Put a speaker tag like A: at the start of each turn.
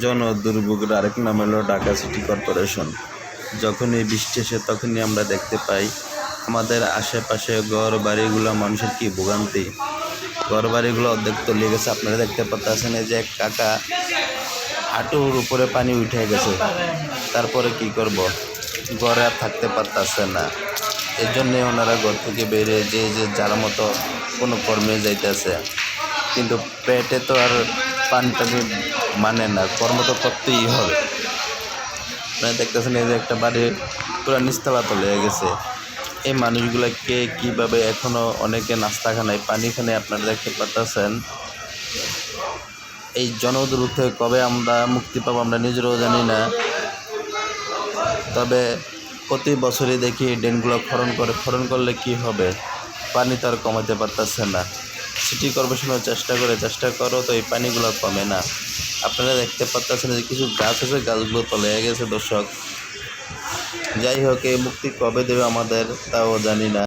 A: জনদুর্ভোগের আরেক নাম হলো ঢাকা সিটি কর্পোরেশন। যখনই বৃষ্টি আসে তখনই আমরা দেখতে পাই আমাদের আশেপাশে ঘর বাড়িগুলো মানুষের কি ভোগান্তি। ঘর বাড়িগুলো অর্ধেক তলিয়ে গেছে। আপনারা দেখতে পাচ্ছেন এই যে এক কাকা হাঁটুর উপরে পানি উঠে গেছে, তারপরে কি করব, ঘরে আর থাকতে পারতেছে না। এর জন্যে ওনারা ঘর থেকে বেরিয়ে যে যার মতো কোনো কর্মে যাইতেছে, কিন্তু পেটে তো আর পানি মানে না, কর্ম তো করতেই হবে। আপনারা দেখতেছেন এই যে একটা বাড়ি পুরো নিচতলা তলে গেছে। এই মানুষগুলোকে কীভাবে এখনও অনেকে নাস্তাখানায় পানিখানে আপনারা দেখতে পাচ্ছেন। এই জনদুর্ভোগ থেকে কবে আমরা মুক্তি পাবো আমরা নিজেরাও জানি না। তবে প্রতি বছরই দেখি ড্রেনগুলো খনন করলে কি হবে, পানি তো আর কমাতে পারতেছে না। সিটি কর্পোরেশনও চেষ্টা করো তো এই পানিগুলো কমে না। আপনারা দেখতে পাচ্ছেন যে কিছু গাছ আছে, গাছগুলো তলে গেছে দর্শক। যাই হোক, এই মুক্তি কবে দেবে আমাদের তাও জানি না।